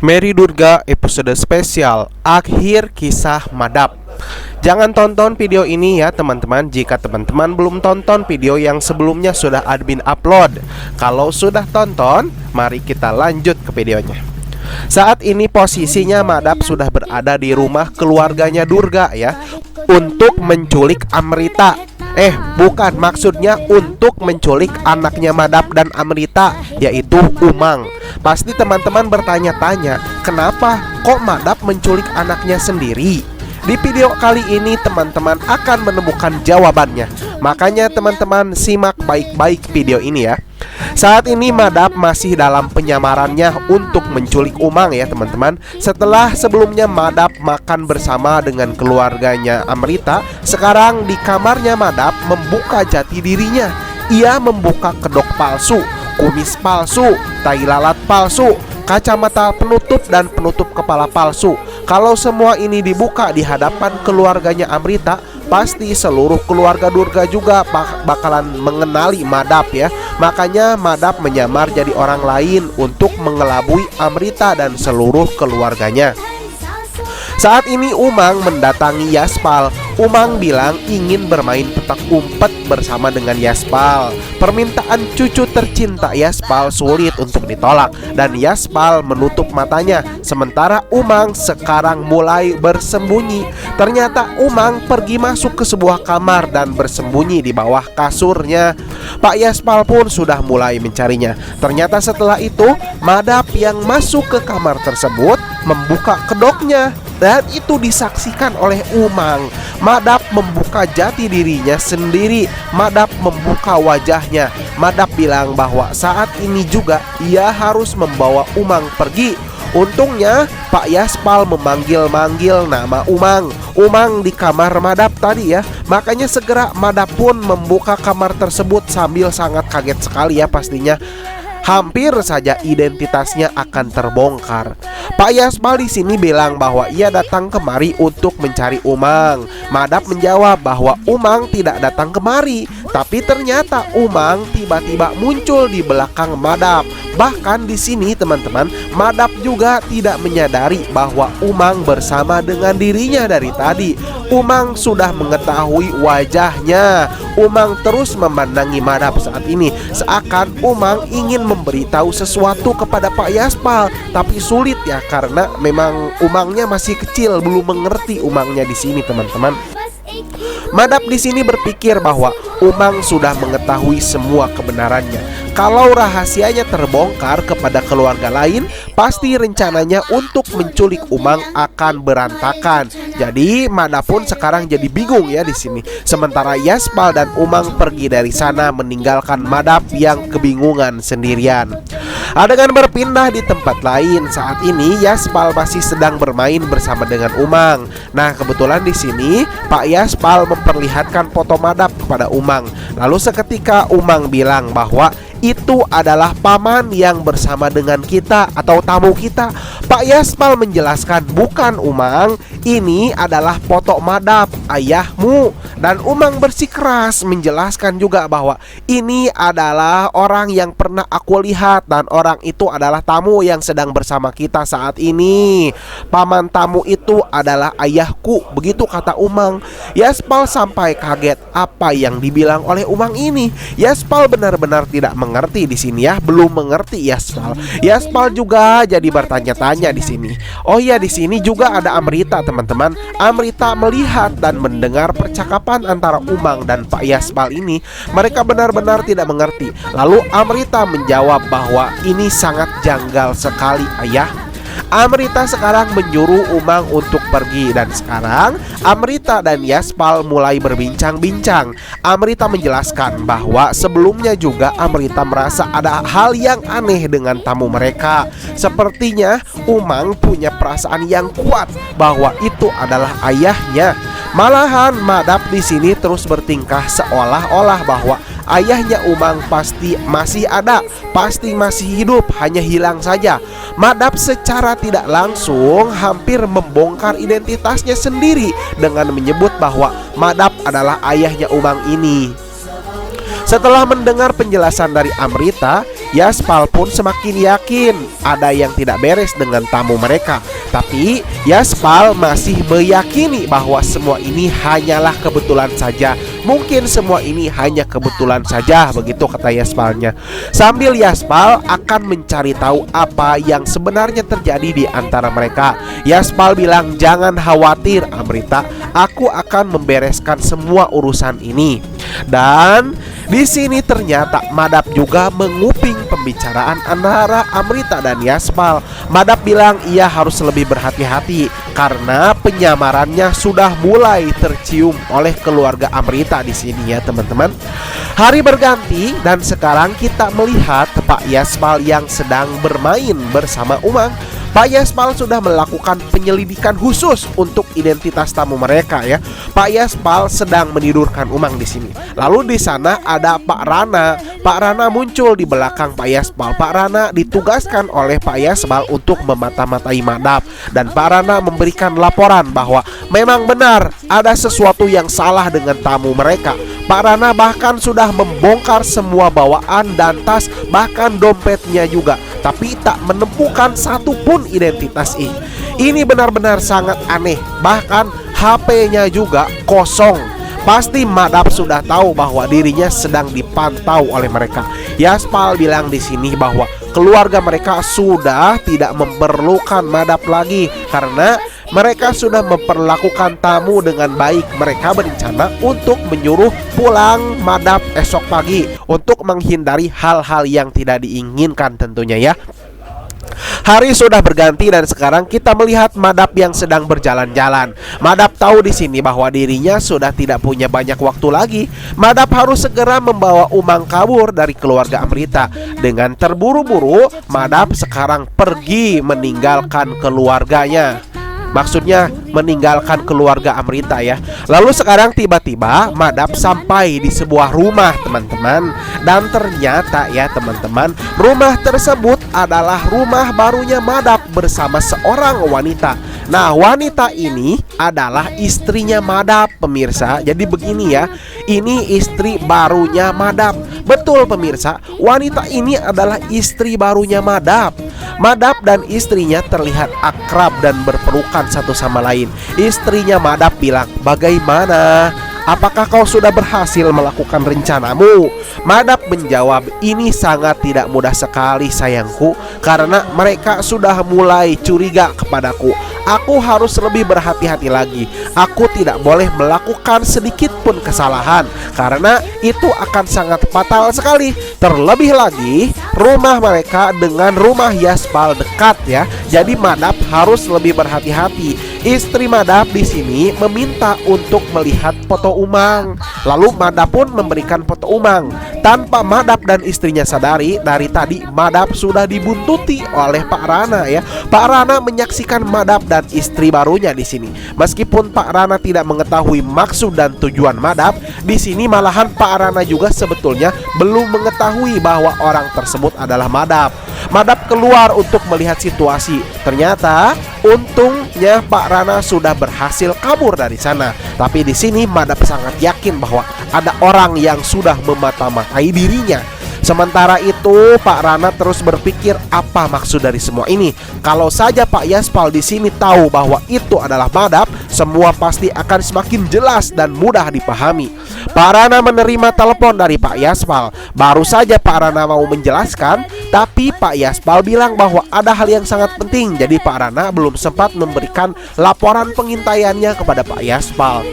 Mary Durga episode spesial Akhir Kisah Madap. Jangan tonton video ini ya teman-teman jika teman-teman belum tonton video yang sebelumnya sudah admin upload. Kalau sudah tonton, mari kita lanjut ke videonya. Saat ini posisinya Madap sudah berada di rumah keluarganya Durga ya, untuk menculik Amrita. Bukan, maksudnya untuk menculik anaknya Madap dan Amrita, yaitu Umang. Pasti teman-teman bertanya-tanya, kenapa kok Madap menculik anaknya sendiri? Di video kali ini teman-teman akan menemukan jawabannya. Makanya teman-teman simak baik-baik video ini ya. Saat ini Madap masih dalam penyamarannya untuk menculik Umang ya teman-teman. Setelah sebelumnya Madap makan bersama dengan keluarganya Amrita, sekarang di kamarnya Madap membuka jati dirinya. Ia membuka kedok palsu, kumis palsu, tai lalat palsu, kacamata penutup dan penutup kepala palsu. Kalau semua ini dibuka di hadapan keluarganya Amrita, pasti seluruh keluarga Durga juga bakalan mengenali Madap ya. Makanya Madap menyamar jadi orang lain untuk mengelabui Amrita dan seluruh keluarganya. Saat ini Umang mendatangi Yaspal. Umang bilang ingin bermain petak umpet bersama dengan Yaspal. Permintaan cucu tercinta Yaspal sulit untuk ditolak, dan Yaspal menutup matanya. Sementara Umang sekarang mulai bersembunyi. Ternyata Umang pergi masuk ke sebuah kamar dan bersembunyi di bawah kasurnya. Pak Yaspal pun sudah mulai mencarinya. Ternyata setelah itu Madap yang masuk ke kamar tersebut membuka kedoknya, dan itu disaksikan oleh Umang. Madap membuka jati dirinya sendiri. Madap membuka wajahnya. Madap bilang bahwa saat ini juga ia harus membawa Umang pergi. Untungnya Pak Yaspal memanggil-manggil nama Umang. Umang di kamar Madap tadi ya. Makanya segera Madap pun membuka kamar tersebut sambil sangat kaget sekali ya pastinya. Hampir saja identitasnya akan terbongkar. Pak Yaspal di sini bilang bahwa ia datang kemari untuk mencari Umang. Madap menjawab bahwa Umang tidak datang kemari, tapi ternyata Umang tiba-tiba muncul di belakang Madap. Bahkan di sini teman-teman, Madap juga tidak menyadari bahwa Umang bersama dengan dirinya dari tadi. Umang sudah mengetahui wajahnya. Umang terus memandangi Madap saat ini, seakan Umang ingin memberitahu sesuatu kepada Pak Yaspal, tapi sulit ya karena memang Umangnya masih kecil, belum mengerti Umangnya di sini teman-teman. Madap di sini berpikir bahwa Umang sudah mengetahui semua kebenarannya. Kalau rahasianya terbongkar kepada keluarga lain, pasti rencananya untuk menculik Umang akan berantakan. Jadi Madap pun sekarang jadi bingung ya di sini. Sementara Yaspal dan Umang pergi dari sana meninggalkan Madap yang kebingungan sendirian. Adegan berpindah di tempat lain. Saat ini Yaspal masih sedang bermain bersama dengan Umang. Nah, kebetulan di sini Pak Yaspal memperlihatkan foto Madap kepada Umang. Lalu seketika Umang bilang bahwa itu adalah paman yang bersama dengan kita atau tamu kita. Pak Yaspal menjelaskan, bukan Umang, ini adalah foto Madap, ayahmu. Dan Umang bersikeras menjelaskan juga bahwa ini adalah orang yang pernah aku lihat, dan orang itu adalah tamu yang sedang bersama kita saat ini. Paman tamu itu adalah ayahku, begitu kata Umang. Yaspal sampai kaget apa yang dibilang oleh Umang ini. Yaspal benar-benar tidak mengerti di sini ya, belum mengerti Yaspal. Yaspal juga jadi bertanya-tanya di sini. Oh iya, di sini juga ada Amrita teman-teman. Amrita melihat dan mendengar percakapan antara Umang dan Pak Yaspal ini. Mereka benar-benar tidak mengerti. Lalu Amrita menjawab bahwa ini sangat janggal sekali ayah. Amrita sekarang menyuruh Umang untuk pergi, dan sekarang Amrita dan Yaspal mulai berbincang-bincang. Amrita menjelaskan bahwa sebelumnya juga Amrita merasa ada hal yang aneh dengan tamu mereka. Sepertinya Umang punya perasaan yang kuat bahwa itu adalah ayahnya. Malahan Madap di sini terus bertingkah seolah-olah bahwa ayahnya Umang pasti masih ada, pasti masih hidup, hanya hilang saja. Madap secara tidak langsung hampir membongkar identitasnya sendiri dengan menyebut bahwa Madap adalah ayahnya Umang ini. Setelah mendengar penjelasan dari Amrita, Yaspal pun semakin yakin ada yang tidak beres dengan tamu mereka. Tapi Yaspal masih meyakini bahwa semua ini hanyalah kebetulan saja. Mungkin semua ini hanya kebetulan saja, begitu kata Yaspalnya. Sambil Yaspal akan mencari tahu apa yang sebenarnya terjadi di antara mereka. Yaspal bilang, "Jangan khawatir Amrita, aku akan membereskan semua urusan ini." Dan di sini ternyata Madap juga menguping pembicaraan antara Amrita dan Yaspal. Madap bilang ia harus lebih berhati-hati karena penyamarannya sudah mulai tercium oleh keluarga Amrita di sini ya teman-teman. Hari berganti dan sekarang kita melihat Pak Yaspal yang sedang bermain bersama Umang. Pak Yaspal sudah melakukan penyelidikan khusus untuk identitas tamu mereka ya. Pak Yaspal sedang menidurkan Umang di sini. Lalu di sana ada Pak Rana. Pak Rana muncul di belakang Pak Yaspal. Pak Rana ditugaskan oleh Pak Yaspal untuk memata-matai Madap, dan Pak Rana memberikan laporan bahwa memang benar ada sesuatu yang salah dengan tamu mereka. Pak Rana bahkan sudah membongkar semua bawaan dan tas, bahkan dompetnya juga, tapi tak menemukan satupun identitas ini. Ini benar-benar sangat aneh. Bahkan HP-nya juga kosong. Pasti Madap sudah tahu bahwa dirinya sedang dipantau oleh mereka. Yaspal bilang di sini bahwa keluarga mereka sudah tidak memerlukan Madap lagi karena mereka sudah memperlakukan tamu dengan baik. Mereka berencana untuk menyuruh pulang Madap esok pagi untuk menghindari hal-hal yang tidak diinginkan tentunya ya. Hari sudah berganti dan sekarang kita melihat Madap yang sedang berjalan-jalan. Madap tahu di sini bahwa dirinya sudah tidak punya banyak waktu lagi. Madap harus segera membawa Umang kabur dari keluarga Amrita. Dengan terburu-buru, Madap sekarang pergi meninggalkan keluarganya. Maksudnya meninggalkan keluarga Amrita ya. Lalu sekarang tiba-tiba Madap sampai di sebuah rumah teman-teman. Dan ternyata ya teman-teman, rumah tersebut adalah rumah barunya Madap bersama seorang wanita. Nah, wanita ini adalah istrinya Madap pemirsa. Jadi begini ya, ini istri barunya Madap. Betul pemirsa, wanita ini adalah istri barunya Madap. Madap dan istrinya terlihat akrab dan berpelukan satu sama lain. Istrinya Madap bilang, "Bagaimana? Apakah kau sudah berhasil melakukan rencanamu?" Madap menjawab, "Ini sangat tidak mudah sekali sayangku, karena mereka sudah mulai curiga kepadaku. Aku harus lebih berhati-hati lagi. Aku tidak boleh melakukan sedikit pun kesalahan, karena itu akan sangat fatal sekali. Terlebih lagi, rumah mereka dengan rumah Yaspal dekat ya. Jadi Madap harus lebih berhati-hati." Istri Madap di sini meminta untuk melihat foto Umang. Lalu Madap pun memberikan foto Umang. Tanpa Madap dan istrinya sadari, dari tadi Madap sudah dibuntuti oleh Pak Rana ya. Pak Rana menyaksikan Madap dan istri barunya di sini. Meskipun Pak Rana tidak mengetahui maksud dan tujuan Madap, di sini malahan Pak Rana juga sebetulnya belum mengetahui bahwa orang tersebut adalah Madap. Madap keluar untuk melihat situasi. Ternyata untungnya Pak Rana sudah berhasil kabur dari sana. Tapi di sini Madap sangat yakin bahwa ada orang yang sudah memata-matai dirinya. Sementara itu Pak Rana terus berpikir apa maksud dari semua ini. Kalau saja Pak Yaspal di sini tahu bahwa itu adalah Madap, semua pasti akan semakin jelas dan mudah dipahami. Pak Rana menerima telepon dari Pak Yaspal. Baru saja Pak Rana mau menjelaskan, tapi Pak Yaspal bilang bahwa ada hal yang sangat penting. Jadi Pak Rana belum sempat memberikan laporan pengintaiannya kepada Pak Yaspal.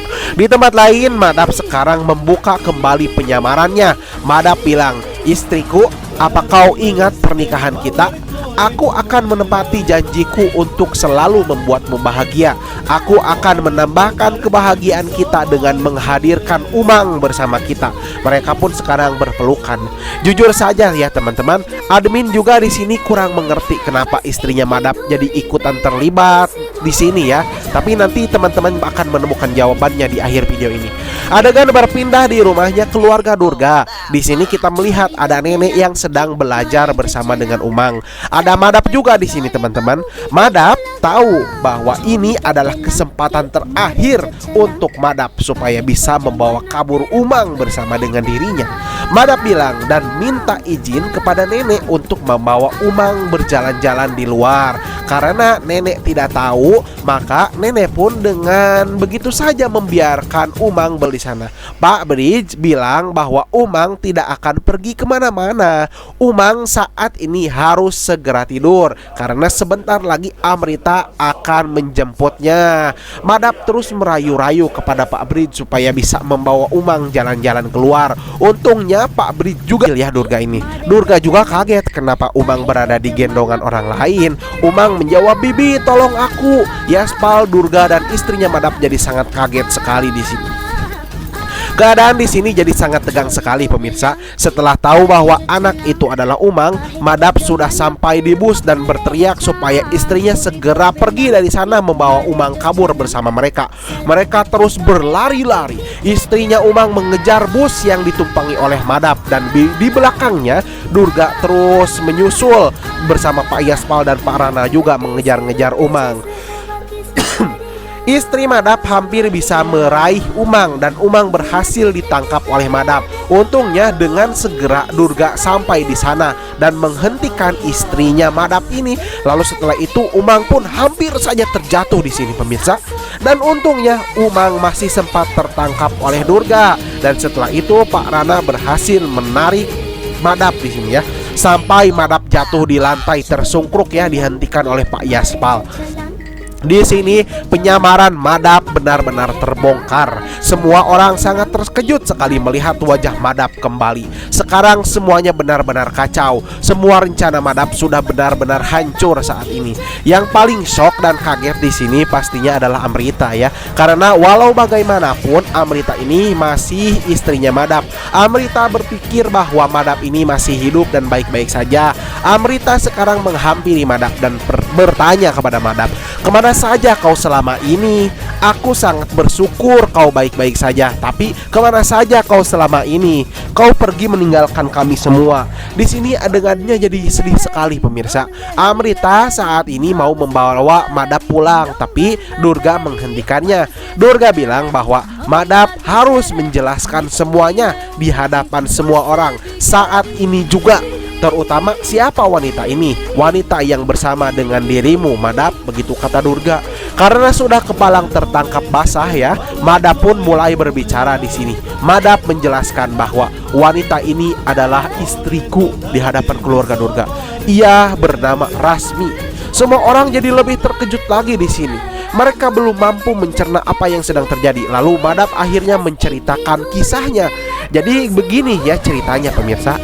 Di tempat lain, Madap sekarang membuka kembali penyamarannya. Madap bilang, "Istriku, apa kau ingat pernikahan kita? Aku akan menepati janjiku untuk selalu membuatmu bahagia. Aku akan menambahkan kebahagiaan kita dengan menghadirkan Umang bersama kita." Mereka pun sekarang berpelukan. Jujur saja ya teman-teman, admin juga di sini kurang mengerti kenapa istrinya Madap jadi ikutan terlibat di sini ya. Tapi nanti teman-teman akan menemukan jawabannya di akhir video ini. Adegan berpindah di rumahnya keluarga Durga. Di sini kita melihat ada nenek yang sedang belajar bersama dengan Umang. Ada Madap juga di sini teman-teman. Madap tahu bahwa ini adalah kesempatan terakhir untuk Madap supaya bisa membawa kabur Umang bersama dengan dirinya. Madap bilang dan minta izin kepada nenek untuk membawa Umang berjalan-jalan di luar. Karena nenek tidak tahu, maka nenek pun dengan begitu saja membiarkan Umang di sana. Pak Bridge bilang bahwa Umang tidak akan pergi kemana-mana. Umang saat ini harus segera tidur karena sebentar lagi Amrita akan menjemputnya. Madap terus merayu-rayu kepada Pak Bridge supaya bisa membawa Umang jalan-jalan keluar. Untungnya Pak Bridge juga lihat Durga ini. Durga juga kaget kenapa Umang berada di gendongan orang lain. Umang menjawab, "Bibi, tolong aku." Yaspal, Durga dan istrinya Madap jadi sangat kaget sekali di sini. Keadaan di sini jadi sangat tegang sekali pemirsa. Setelah tahu bahwa anak itu adalah Umang, Madap sudah sampai di bus dan berteriak supaya istrinya segera pergi dari sana membawa Umang kabur bersama mereka. Mereka terus berlari-lari. Istrinya Umang mengejar bus yang ditumpangi oleh Madap dan di belakangnya Durga terus menyusul bersama Pak Yaspal dan Pak Rana juga mengejar-ngejar Umang. Istri Madap hampir bisa meraih Umang dan Umang berhasil ditangkap oleh Madap. Untungnya dengan segera Durga sampai di sana dan menghentikan istrinya Madap ini. Lalu setelah itu Umang pun hampir saja terjatuh di sini pemirsa. Dan untungnya Umang masih sempat tertangkap oleh Durga. Dan setelah itu Pak Rana berhasil menarik Madap di sini ya, sampai Madap jatuh di lantai tersungkruk ya, dihentikan oleh Pak Yaspal. Di sini penyamaran Madap benar-benar terbongkar. Semua orang sangat terkejut sekali melihat wajah Madap kembali. Sekarang semuanya benar-benar kacau. Semua rencana Madap sudah benar-benar hancur saat ini. Yang paling shock dan kaget di sini pastinya adalah Amrita ya. Karena walau bagaimanapun Amrita ini masih istrinya Madap. Amrita berpikir bahwa Madap ini masih hidup dan baik-baik saja. Amrita sekarang menghampiri Madap dan bertanya kepada Madap, "Kemana saja kau selama ini? Aku sangat bersyukur kau baik-baik saja. Tapi kemana saja kau selama ini? Kau pergi meninggalkan kami semua." Di sini adegannya jadi sedih sekali pemirsa. Amrita saat ini mau membawa Madap pulang, tapi Durga menghentikannya. Durga bilang bahwa Madap harus menjelaskan semuanya di hadapan semua orang saat ini juga. Terutama siapa wanita ini? Wanita yang bersama dengan dirimu, Madap, begitu kata Durga. Karena sudah kepalang tertangkap basah ya, Madap pun mulai berbicara di sini. Madap menjelaskan bahwa wanita ini adalah istriku di hadapan keluarga Durga. Ia bernama Rasmi. Semua orang jadi lebih terkejut lagi di sini. Mereka belum mampu mencerna apa yang sedang terjadi. Lalu Madap akhirnya menceritakan kisahnya. Jadi begini ya ceritanya pemirsa.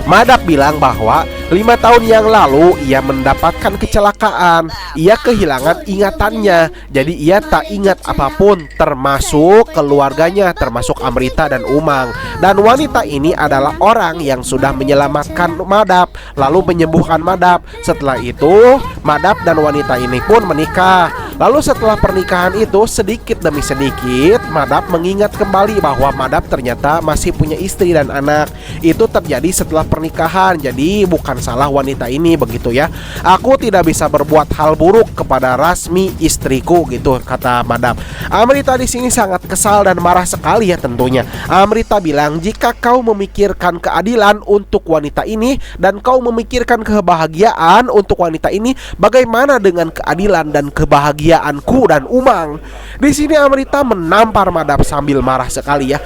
Madap bilang bahwa 5 tahun yang lalu ia mendapatkan kecelakaan. Ia kehilangan ingatannya. Jadi ia tak ingat apapun, termasuk keluarganya, termasuk Amrita dan Umang. Dan wanita ini adalah orang yang sudah menyelamatkan Madap, lalu menyembuhkan Madap. Setelah itu Madap dan wanita ini pun menikah. Lalu setelah pernikahan itu sedikit demi sedikit Madap mengingat kembali bahwa Madap ternyata masih punya istri dan anak. Itu terjadi setelah pernikahan. Jadi bukan salah wanita ini begitu ya. Aku tidak bisa berbuat hal buruk kepada Rasmi istriku gitu kata Madap. Amrita di sini sangat kesal dan marah sekali ya tentunya. Amrita bilang, "Jika kau memikirkan keadilan untuk wanita ini dan kau memikirkan kebahagiaan untuk wanita ini, bagaimana dengan keadilan dan kebahagiaanku dan Umang?" Di sini Amrita menampar Madap sambil marah sekali ya.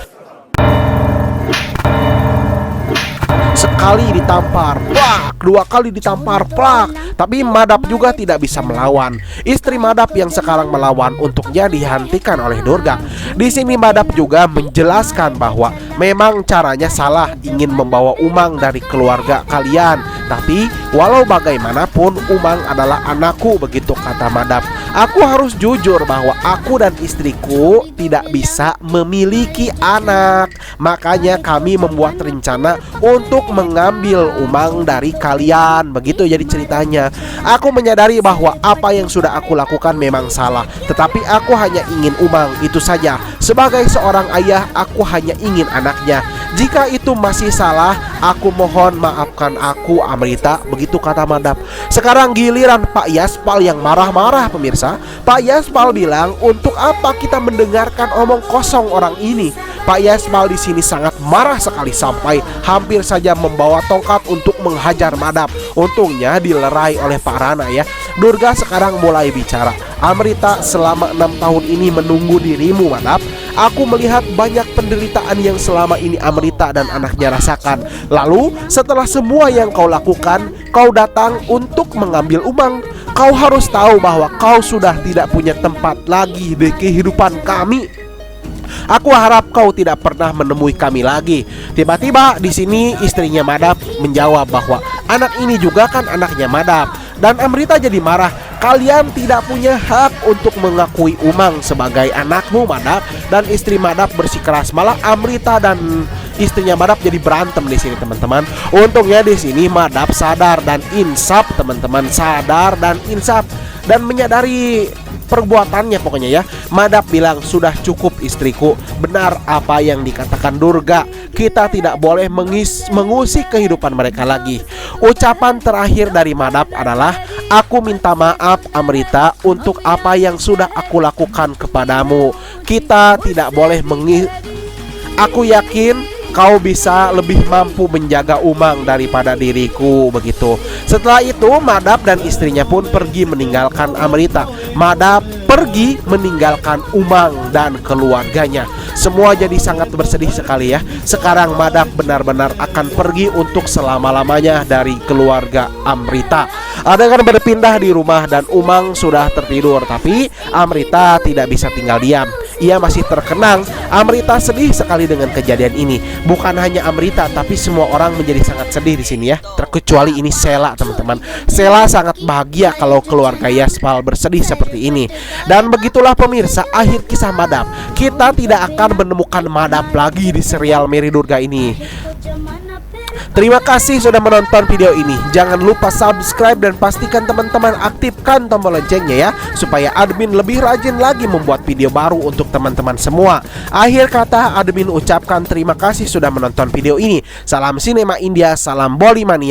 Sekali ditampar, plak, 2 kali ditampar, plak. Tapi Madap juga tidak bisa melawan. Istri Madap yang sekarang melawan untuknya dihentikan oleh Durga. Di sini Madap juga menjelaskan bahwa memang caranya salah, ingin membawa Umang dari keluarga kalian. Tapi walau bagaimanapun Umang adalah anakku begitu kata Madap. Aku harus jujur bahwa aku dan istriku tidak bisa memiliki anak. Makanya kami membuat rencana untuk mengambil umang dari kalian. Begitu jadi ceritanya. Aku menyadari bahwa apa yang sudah aku lakukan memang salah, tetapi aku hanya ingin umang, itu saja. Sebagai seorang ayah, aku hanya ingin anaknya. Jika itu masih salah, aku mohon maafkan aku, Amrita. Begitu kata Madap. Sekarang giliran Pak Yaspal yang marah-marah, pemirsa. Pak Yaspal bilang, untuk apa kita mendengarkan omong kosong orang ini? Pak Yaspal di sini sangat marah sekali sampai hampir saja membawa tongkat untuk menghajar Madap. Untungnya dilerai oleh Pak Rana ya. Durga sekarang mulai bicara. Amrita, selama 6 tahun ini menunggu dirimu, Madap. Aku melihat banyak penderitaan yang selama ini Amrita dan anaknya rasakan. Lalu setelah semua yang kau lakukan, kau datang untuk mengambil umang. Kau harus tahu bahwa kau sudah tidak punya tempat lagi di kehidupan kami. Aku harap kau tidak pernah menemui kami lagi. Tiba-tiba di sini istrinya Madap menjawab bahwa anak ini juga kan anaknya Madap. Dan Amrita jadi marah. Kalian tidak punya hak untuk mengakui Umang sebagai anakmu, Madap. Dan istri Madap bersikeras. Malah Amrita dan istrinya Madap jadi berantem di sini, teman-teman. Untungnya di sini Madap sadar dan insaf, teman-teman. Sadar dan insaf dan menyadari perbuatannya pokoknya ya. Madap bilang, sudah cukup istriku. Benar apa yang dikatakan Durga. Kita tidak boleh mengusik kehidupan mereka lagi. Ucapan terakhir dari Madap adalah, aku minta maaf Amrita untuk apa yang sudah aku lakukan kepadamu. Kita tidak boleh Aku yakin kau bisa lebih mampu menjaga Umang daripada diriku. Begitu. Setelah itu Madap dan istrinya pun pergi meninggalkan Amrita. Madap pergi meninggalkan Umang dan keluarganya. Semua jadi sangat bersedih sekali ya. Sekarang Madap benar-benar akan pergi untuk selama-lamanya dari keluarga Amrita. Adegan berpindah di rumah dan Umang sudah tertidur. Tapi Amrita tidak bisa tinggal diam. Ia masih terkenang. Amrita sedih sekali dengan kejadian ini. Bukan hanya Amrita, tapi semua orang menjadi sangat sedih di sini ya. Terkecuali ini Sela, teman-teman. Sela sangat bahagia kalau keluarga Yaspal bersedih seperti ini. Dan begitulah pemirsa, akhir kisah Madap. Kita tidak akan menemukan Madap lagi di serial Mary Durga ini. Terima kasih sudah menonton video ini. Jangan lupa subscribe dan pastikan teman-teman aktifkan tombol loncengnya ya, supaya admin lebih rajin lagi membuat video baru untuk teman-teman semua. Akhir kata, admin ucapkan terima kasih sudah menonton video ini. Salam Sinema India, salam Bolimania.